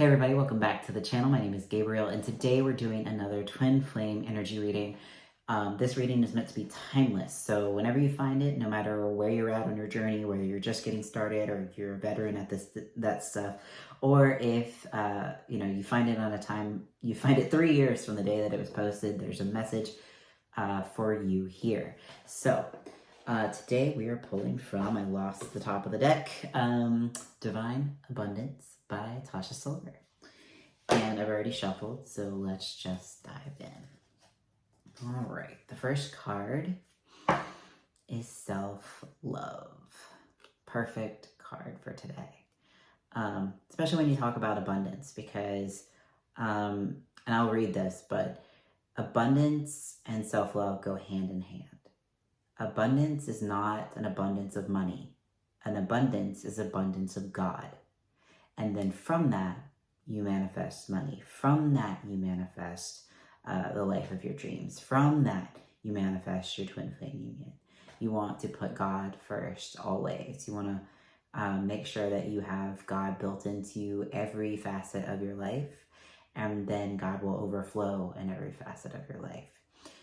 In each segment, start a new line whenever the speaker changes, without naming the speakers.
Hey everybody, welcome back to the channel. My name is Gabriel, and today we're doing another twin flame energy reading. This reading is meant to be timeless, so whenever you find it, no matter where you're at on your journey, whether you're just getting started or you're a veteran at that stuff, or if you find it on a time, you find it 3 years from the day that it was posted, there's a message for you here. So today we are pulling from, I lost the top of the deck, Divine Abundance by Tasha Silver. And I've already shuffled, so let's just dive in. All right, the first card is Self-Love. Perfect card for today. Especially when you talk about abundance, because, and I'll read this, but abundance and self-love go hand in hand. Abundance is not an abundance of money. An abundance is abundance of God. And then from that, you manifest money. From that, you manifest the life of your dreams. From that, you manifest your twin flame union. You want to put God first always. You want to make sure that you have God built into every facet of your life, and then God will overflow in every facet of your life.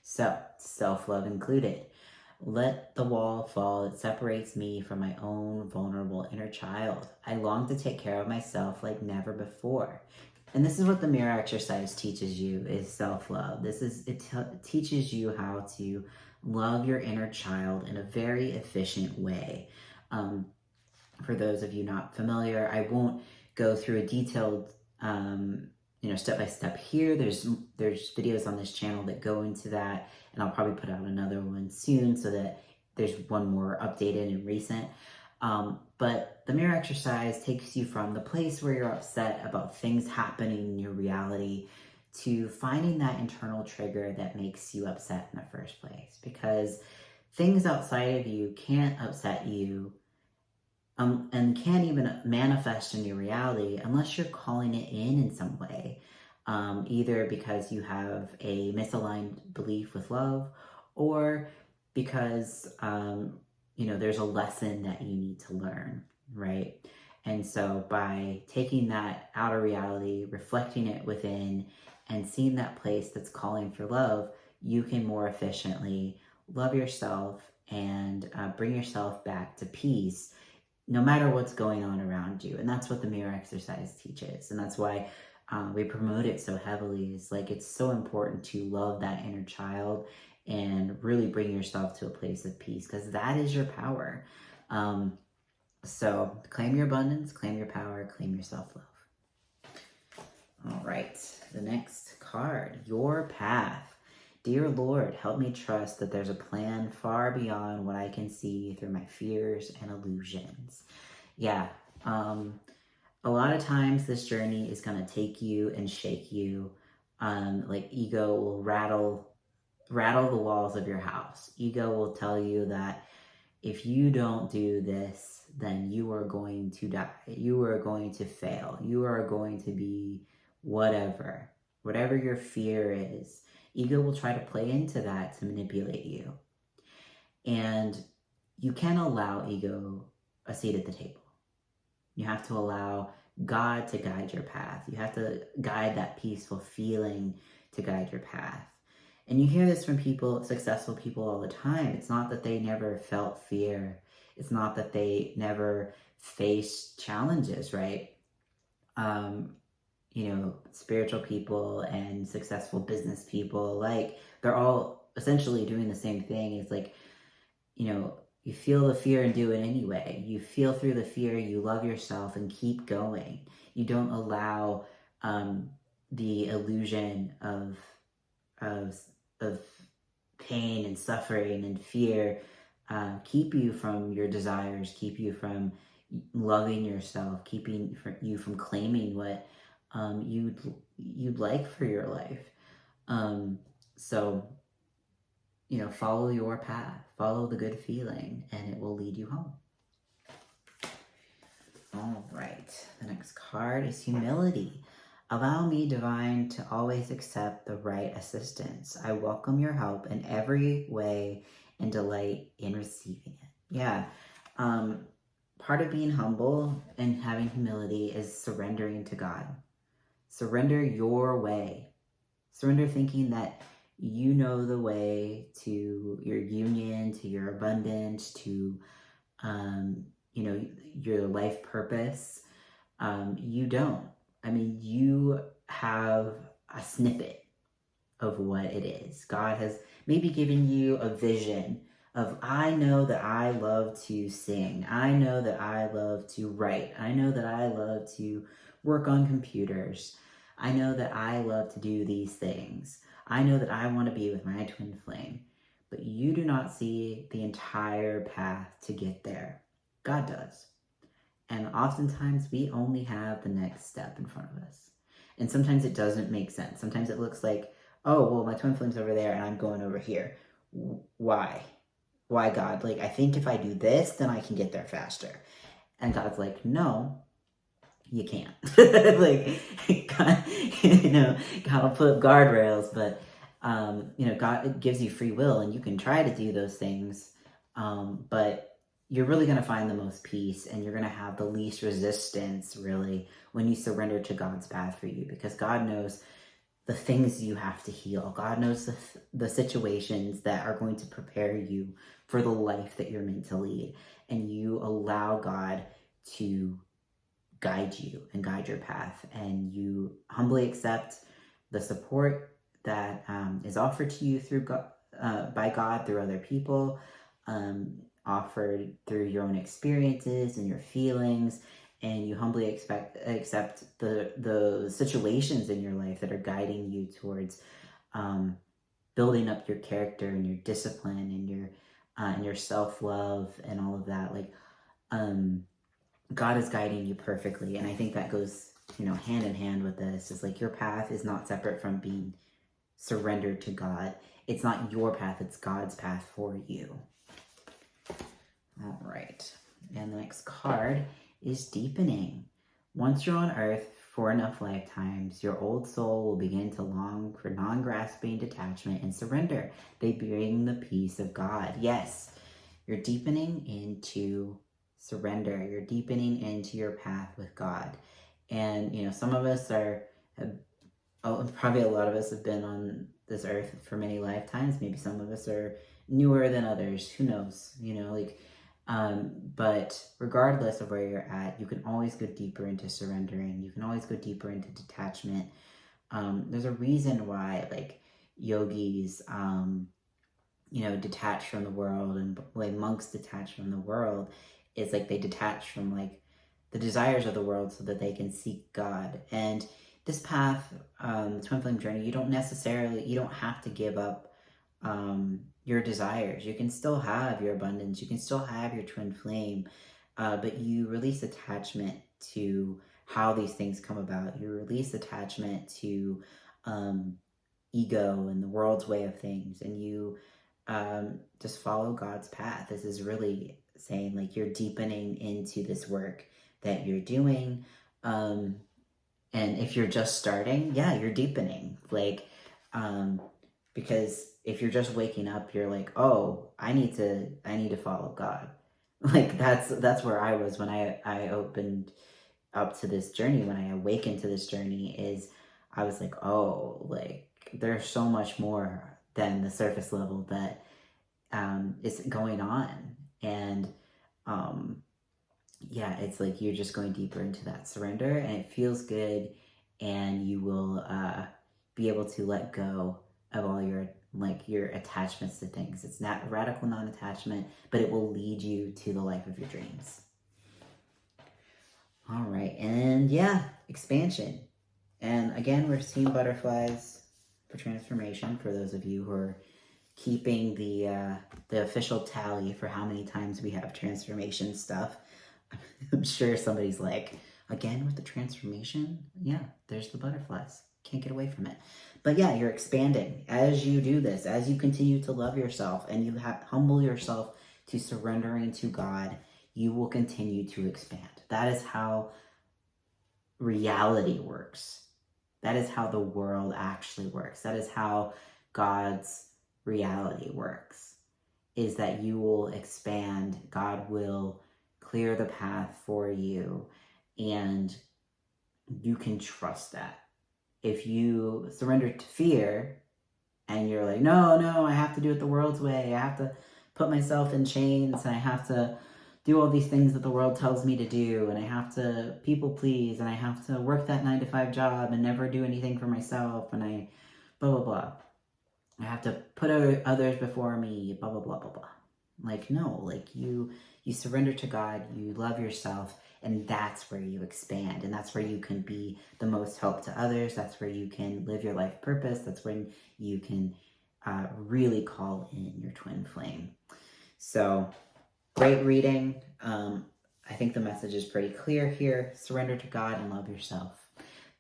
So, self-love included. Let the wall fall that separates me from my own vulnerable inner child. I long to take care of myself like never before. And this is what the mirror exercise teaches you, is self-love. It teaches you how to love your inner child in a very efficient way. For those of you not familiar, I won't go through a detailed step-by-step here. There's videos on this channel that go into that, and I'll probably put out another one soon so that there's one more updated and recent. But the mirror exercise takes you from the place where you're upset about things happening in your reality to finding that internal trigger that makes you upset in the first place. Because things outside of you can't upset you and can't even manifest in your reality unless you're calling it in some way, either because you have a misaligned belief with love, or because there's a lesson that you need to learn, right? And so by taking that outer reality, reflecting it within, and seeing that place that's calling for love, you can more efficiently love yourself and bring yourself back to peace, no matter what's going on around you. And that's what the mirror exercise teaches. And that's why we promote it so heavily. It's so important to love that inner child and really bring yourself to a place of peace, because that is your power. So claim your abundance, claim your power, claim your self-love. All right, the next card, Your Path. Dear Lord, help me trust that there's a plan far beyond what I can see through my fears and illusions. Yeah, a lot of times this journey is going to take you and shake you. Like ego will rattle the walls of your house. Ego will tell you that if you don't do this, then you are going to die. You are going to fail. You are going to be whatever your fear is. Ego will try to play into that to manipulate you. And you can't allow ego a seat at the table. You have to allow God to guide your path. You have to guide that peaceful feeling to guide your path. And you hear this from people, successful people, all the time. It's not that they never felt fear. It's not that they never faced challenges, right? Spiritual people and successful business people, they're all essentially doing the same thing. It's you feel the fear and do it anyway. You feel through the fear, you love yourself and keep going. You don't allow the illusion of pain and suffering and fear keep you from your desires, keep you from loving yourself, keeping you from claiming what you'd like for your life. So follow your path, follow the good feeling, and it will lead you home. All right, the next card is Humility. Allow me, Divine, to always accept the right assistance. I welcome your help in every way and delight in receiving it. Yeah, part of being humble and having humility is surrendering to God. Surrender your way. Surrender thinking that you know the way to your union, to your abundance, to, your life purpose. You don't. I mean, you have a snippet of what it is. God has maybe given you a vision of, I know that I love to sing. I know that I love to write. I know that I love to work on computers. I know that I love to do these things. I know that I want to be with my twin flame. But you do not see the entire path to get there. God does. And oftentimes we only have the next step in front of us. And sometimes it doesn't make sense. Sometimes it looks like, oh, well, my twin flame's over there and I'm going over here. Why? Why, God? Like, I think if I do this, then I can get there faster. And God's like, no, you can't. Like, God, God will put up guardrails, but, God gives you free will and you can try to do those things. But you're really going to find the most peace and you're going to have the least resistance, really, when you surrender to God's path for you, because God knows the things you have to heal. God knows the situations that are going to prepare you for the life that you're meant to lead. And you allow God to guide you and guide your path. And you humbly accept the support that is offered to you through God, by God, through other people, offered through your own experiences and your feelings, and you humbly accept the situations in your life that are guiding you towards building up your character and your discipline and your self-love and all of that. Like, God is guiding you perfectly, and I think that goes, hand in hand with this. Is like, your path is not separate from being surrendered to God. It's not your path, it's God's path for you. All right, and the next card is deepening. Once you're on earth for enough lifetimes, your old soul will begin to long for non-grasping detachment and surrender. They bring the peace of God. Yes, you're deepening into surrender. You're deepening into your path with God. And, some of us probably a lot of us have been on this earth for many lifetimes. Maybe some of us are newer than others. Who knows? But regardless of where you're at, you can always go deeper into surrendering. You can always go deeper into detachment. There's a reason why, like, yogis, detach from the world, and like monks detach from the world. Is like they detach from like the desires of the world so that they can seek God. And this path, the twin flame journey, you don't have to give up your desires. You can still have your abundance. You can still have your twin flame, but you release attachment to how these things come about. You release attachment to ego and the world's way of things, and you just follow God's path. This is really saying, like, you're deepening into this work that you're doing. And if you're just starting, yeah, you're deepening. Like, because if you're just waking up, you're like, oh, I need to follow God. Like, that's where I was when I opened up to this journey, when I awakened to this journey, is I was like, oh, like, there's so much more than the surface level that is going on. And yeah, it's like you're just going deeper into that surrender, and it feels good, and you will be able to let go of all your attachments to things. It's not radical non-attachment, but it will lead you to the life of your dreams. All right, and yeah, expansion. And again, we're seeing butterflies for transformation, for those of you who are keeping the official tally for how many times we have transformation stuff. I'm sure somebody's like, again with the transformation? Yeah, there's the butterflies. Can't get away from it. But yeah, you're expanding. As you do this, as you continue to love yourself and you humble yourself to surrendering to God, you will continue to expand. That is how reality works. That is how the world actually works. That is how God's reality works, is that you will expand. God will clear the path for you, and you can trust that. if you surrender to fear and you're like, no, I have to do it the world's way. I have to put myself in chains, and I have to do all these things that the world tells me to do, and I have to people please, and I have to work that 9-to-5 job and never do anything for myself, and I blah, blah, blah. I have to put others before me, blah, blah, blah, blah, blah. Like, no, like you surrender to God, you love yourself, and that's where you expand, and that's where you can be the most help to others. That's where you can live your life purpose. That's when you can really call in your twin flame. So, great reading. I think the message is pretty clear here. Surrender to God and love yourself.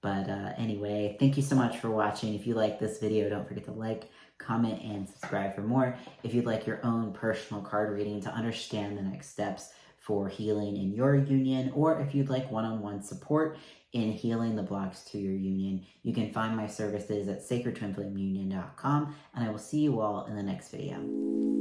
But anyway, thank you so much for watching. If you like this video, don't forget to like, comment, and subscribe for more. If you'd like your own personal card reading to understand the next steps for healing in your union, or if you'd like one-on-one support in healing the blocks to your union, you can find my services at sacredtwinflameunion.com, and I will see you all in the next video.